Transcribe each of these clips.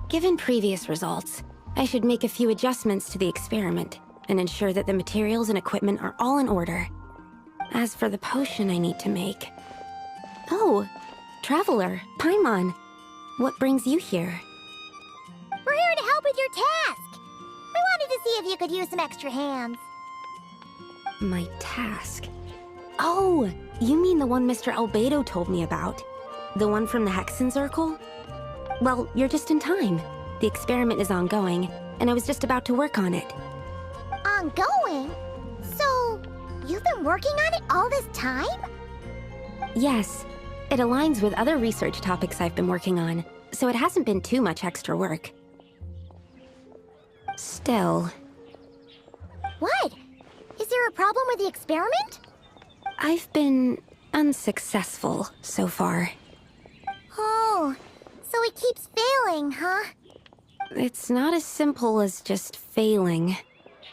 Given previous results, I should make a few adjustments to the experiment and ensure that the materials and equipment are all in order. As for the potion I need to make... Oh, Traveler, Paimon, what brings you here? We're here to help with your task. We wanted to see if you could use some extra hands. My task? Oh, you mean the one Mr. Albedo told me about? The one from the Hexen Circle? Well, you're just in time. The experiment is ongoing, and I was just about to work on it. Ongoing? So, you've been working on it all this time? Yes. It aligns with other research topics I've been working on, so it hasn't been too much extra work. Still... What? Is there a problem with the experiment? I've been unsuccessful so far. Oh, so it keeps failing, huh? It's not as simple as just failing.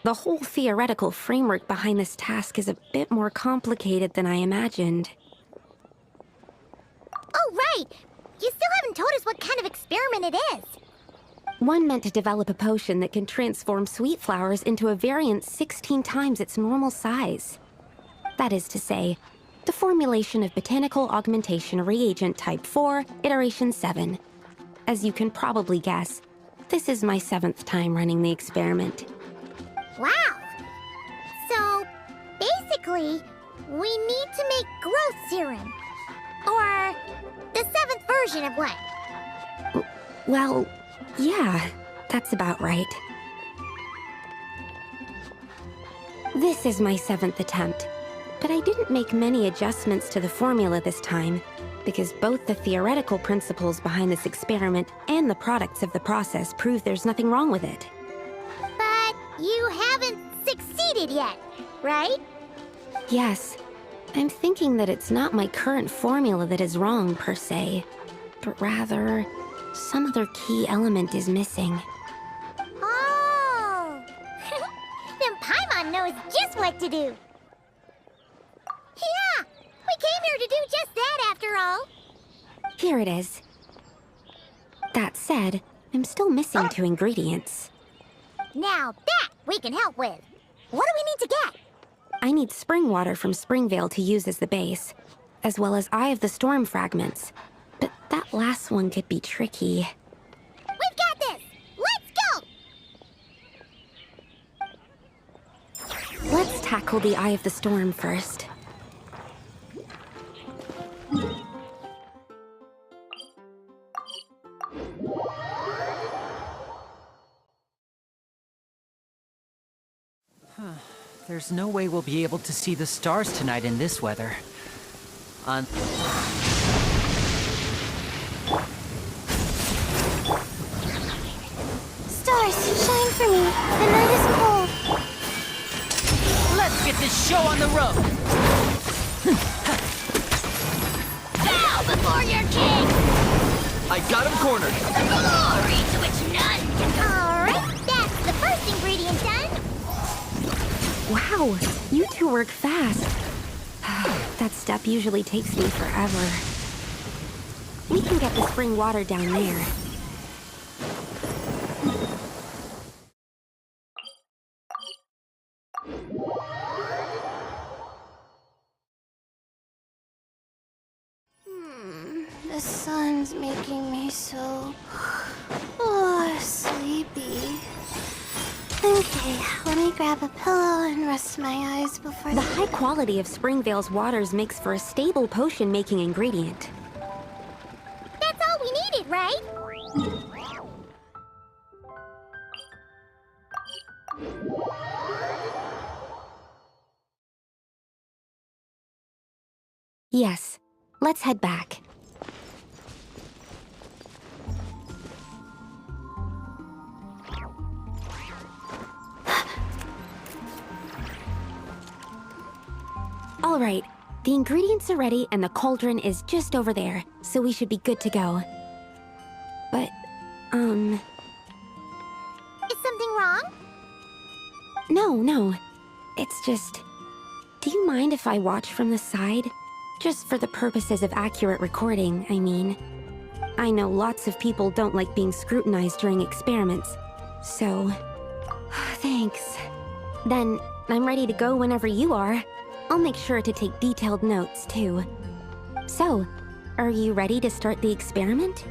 The whole theoretical framework behind this task is a bit more complicated than I imagined. Oh, right! You still haven't told us what kind of experiment it is. One meant to develop a potion that can transform sweet flowers into a variant 16 times its normal size. That is to say, the formulation of Botanical Augmentation Reagent Type 4, Iteration 7. As you can probably guess, this is my 7th time running the experiment. Wow! So, basically, we need to make growth serum. Or the 7th version of one. Well, yeah, that's about right. This is my 7th attempt, but I didn't make many adjustments to the formula this time, because both the theoretical principles behind this experiment and the products of the process prove there's nothing wrong with it. But you haven't succeeded yet, right? Yes. I'm thinking that it's not my current formula that is wrong, per se, but rather, some other key element is missing. Oh! Then Paimon knows just what to do. Yeah! We came here to do just that, after all. Here it is. That said, I'm still missing 2 ingredients. Now that we can help with. What do we need to get? I need spring water from Springvale to use as the base, as well as Eye of the Storm fragments. But that last one could be tricky. We've got this! Let's go! Let's tackle the Eye of the Storm first. There's no way we'll be able to see the stars tonight in this weather. Stars, shine for me. The night is cold. Let's get this show on the road! Bow before your king! I got him cornered! Glory to which none can... Alright, that's the first ingredient done. Wow, you two work fast. That step usually takes me forever. We can get the spring water down there. The sun's making me so... sleepy. Okay, let me grab a pillow and rest my eyes before... The high quality of Springvale's waters makes for a stable potion-making ingredient. That's all we needed, right? Yes, let's head back. All right, The ingredients are ready and the cauldron is just over there, so we should be good to go. But, Is something wrong? No. It's just... Do you mind if I watch from the side? Just for the purposes of accurate recording, I mean. I know lots of people don't like being scrutinized during experiments, so... Thanks. Then, I'm ready to go whenever you are. I'll make sure to take detailed notes, too. So, are you ready to start the experiment?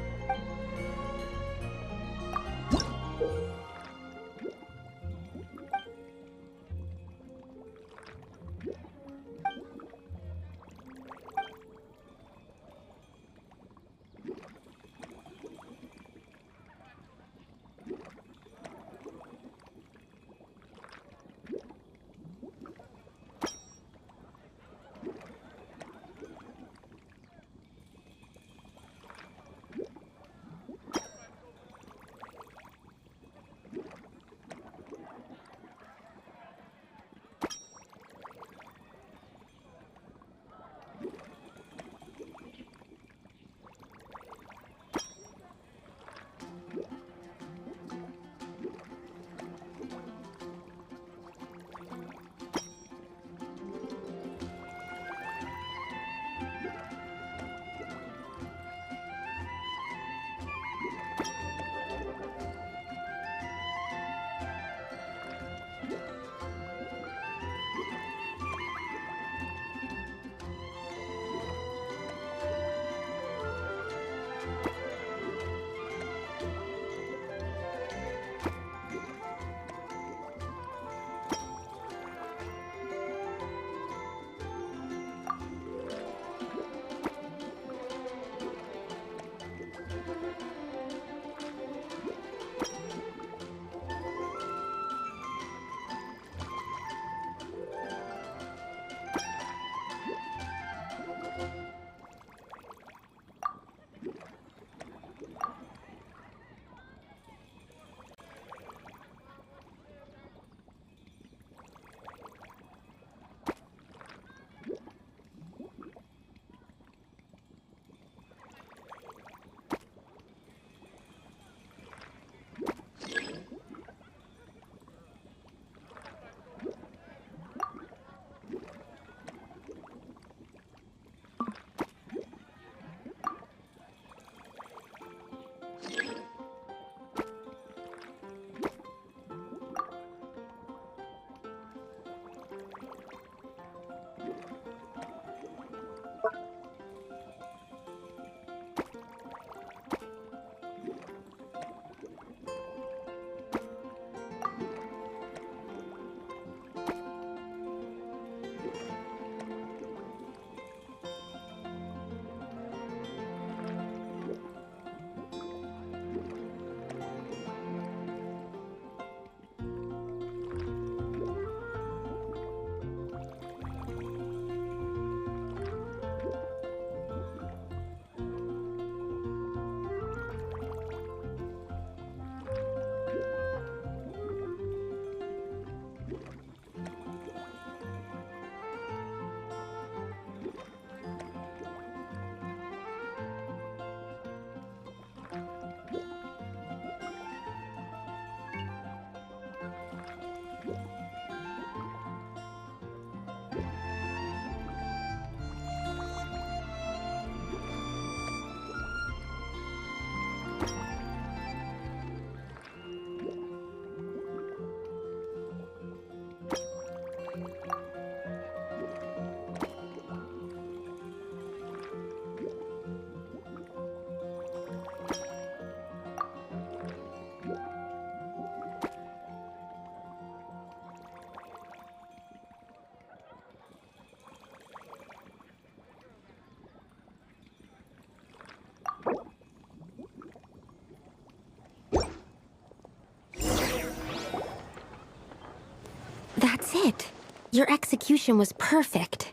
That's it. Your execution was perfect.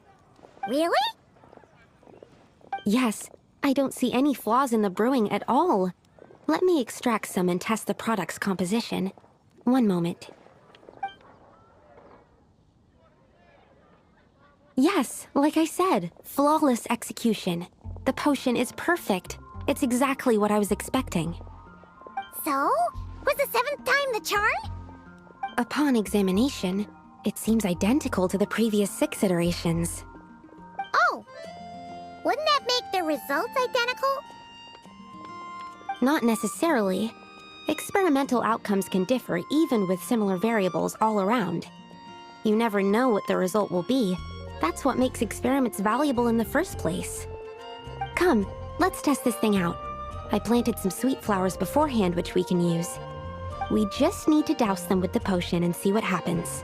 Really? Yes, I don't see any flaws in the brewing at all. Let me extract some and test the product's composition. One moment. Yes, like I said, flawless execution. The potion is perfect. It's exactly what I was expecting. So? Was the 7th time the charm? Upon examination, it seems identical to the previous 6 iterations. Oh! Wouldn't that make the results identical? Not necessarily. Experimental outcomes can differ even with similar variables all around. You never know what the result will be. That's what makes experiments valuable in the first place. Come, let's test this thing out. I planted some sweet flowers beforehand which we can use. We just need to douse them with the potion and see what happens.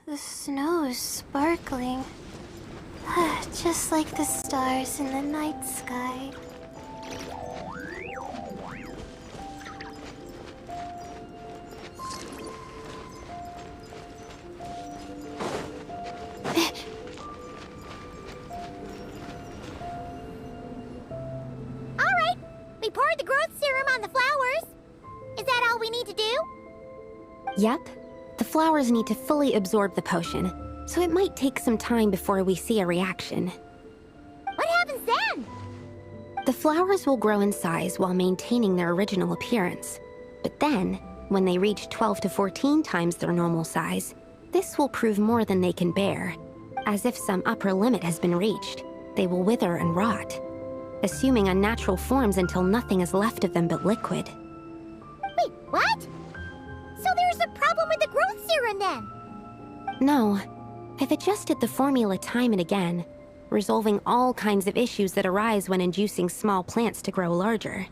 The snow is sparkling. Just like the stars in the night sky. Alright, we poured the growth serum on the flowers. Is that all we need to do? Yep. The flowers need to fully absorb the potion, so it might take some time before we see a reaction. What happens then? The flowers will grow in size while maintaining their original appearance. But then, when they reach 12 to 14 times their normal size, this will prove more than they can bear. As if some upper limit has been reached, they will wither and rot, assuming unnatural forms until nothing is left of them but liquid. Wait, what? So there's a problem with the growth serum then? No. I've adjusted the formula time and again, resolving all kinds of issues that arise when inducing small plants to grow larger.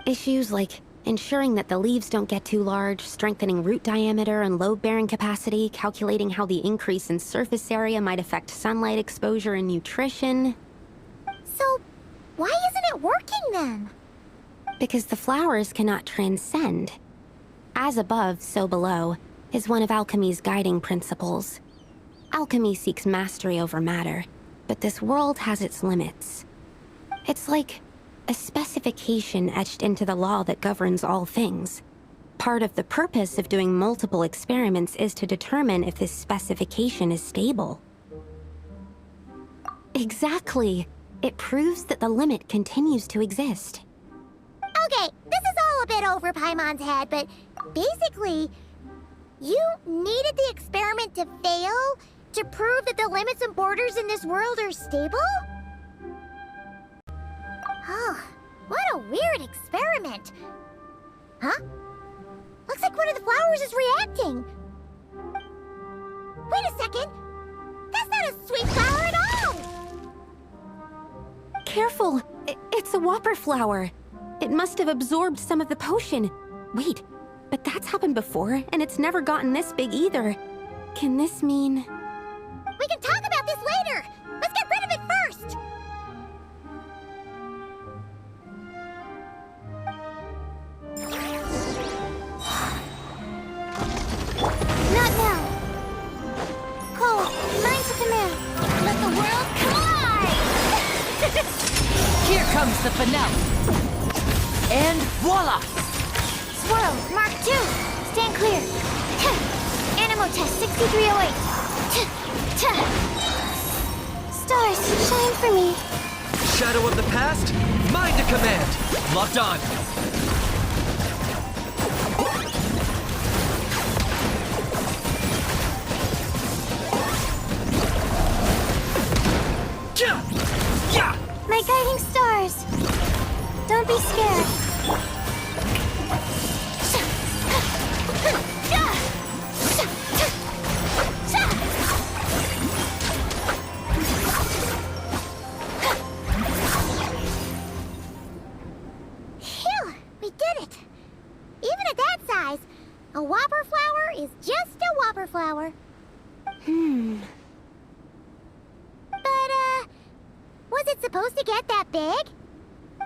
Issues like ensuring that the leaves don't get too large, strengthening root diameter and load-bearing capacity, calculating how the increase in surface area might affect sunlight exposure and nutrition. So, why isn't it working then? Because the flowers cannot transcend. As above, so below, is one of alchemy's guiding principles. Alchemy seeks mastery over matter, but this world has its limits. It's like a specification etched into the law that governs all things. Part of the purpose of doing multiple experiments is to determine if this specification is stable. Exactly. It proves that the limit continues to exist. Okay, this is all a bit over Paimon's head, but basically, you needed the experiment to fail to prove that the limits and borders in this world are stable? Oh, what a weird experiment. Huh? Looks like one of the flowers is reacting. Wait a second. That's not a sweet flower at all! Careful! It's a whopper flower. It must have absorbed some of the potion. Wait, but that's happened before, and it's never gotten this big either. Can this mean... We can talk about this later! Let's get rid of it first! Not now! Cole, mine to command. Let the world collide! Here comes the finale. And voila! Swirl, Mark 2! Stand clear! Animo test 6308! Stars, shine for me! Shadow of the past, mind to command. Locked on. Yeah! My guiding stars! Don't be scared. Phew, we did it! Even at that size, a whopper flower is just a whopper flower. But, was it supposed to get that big?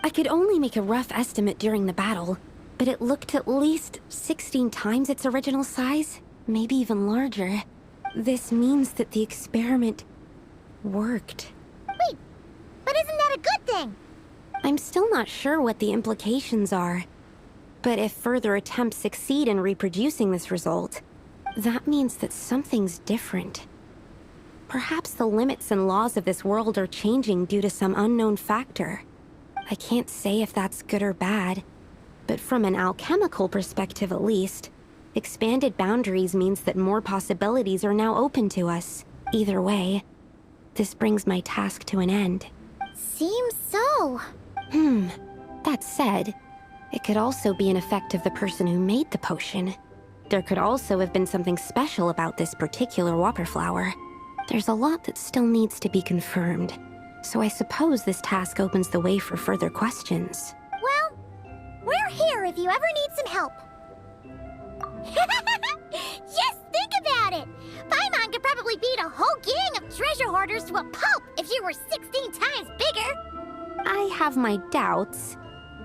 I could only make a rough estimate during the battle, but it looked at least 16 times its original size, maybe even larger. This means that the experiment worked. Wait, but isn't that a good thing? I'm still not sure what the implications are, but if further attempts succeed in reproducing this result, that means that something's different. Perhaps the limits and laws of this world are changing due to some unknown factor. I can't say if that's good or bad, but from an alchemical perspective at least, expanded boundaries means that more possibilities are now open to us. Either way, this brings my task to an end. Seems so. That said, it could also be an effect of the person who made the potion. There could also have been something special about this particular whopper flower. There's a lot that still needs to be confirmed, so I suppose this task opens the way for further questions. Well, we're here if you ever need some help. Just think about it! Paimon could probably beat a whole gang of treasure hoarders to a pulp if you were 16 times bigger! I have my doubts.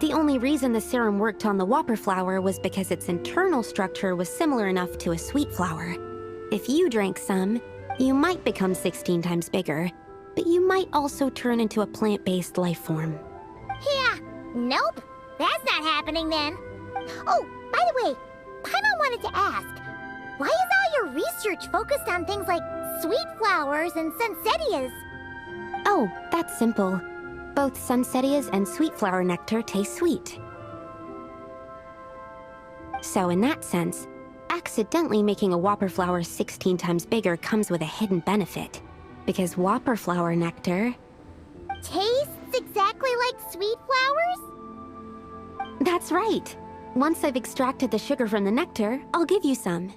The only reason the serum worked on the whopper flower was because its internal structure was similar enough to a sweet flower. If you drank some, you might become 16 times bigger, but you might also turn into a plant-based life form. Yeah, nope. That's not happening then. Oh, by the way, Paimon wanted to ask, why is all your research focused on things like sweet flowers and sunsettias? Oh, that's simple. Both sunsettias and sweet flower nectar taste sweet. So in that sense, accidentally making a whopper flower 16 times bigger comes with a hidden benefit. Because whopper flower nectar... Tastes exactly like sweet flowers? That's right. Once I've extracted the sugar from the nectar, I'll give you some.